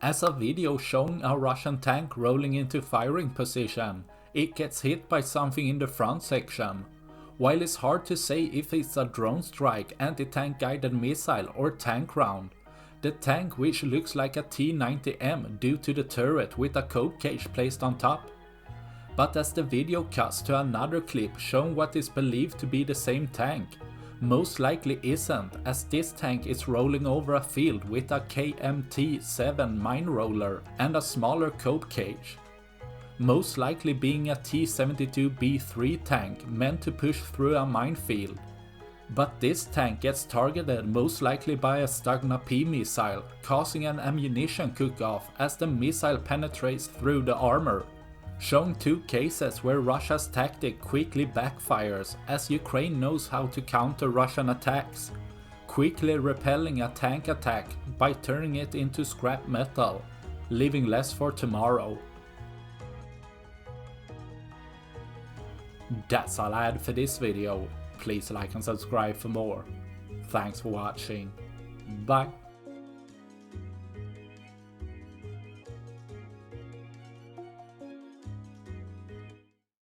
As a video showing a Russian tank rolling into firing position, it gets hit by something in the front section. While it's hard to say if it's a drone strike, anti-tank guided missile or tank round, the tank, which looks like a T-90M due to the turret with a cope cage placed on top. But as the video cuts to another clip showing what is believed to be the same tank, most likely isn't, as this tank is rolling over a field with a KMT-7 mine roller and a smaller cope cage. Most likely being a T-72B3 tank meant to push through a minefield. But this tank gets targeted most likely by a Stugna-P missile, causing an ammunition cook-off as the missile penetrates through the armor, showing two cases where Russia's tactic quickly backfires as Ukraine knows how to counter Russian attacks, quickly repelling a tank attack by turning it into scrap metal, leaving less for tomorrow. That's all I had for this video. Please like and subscribe for more. Thanks for watching. Bye.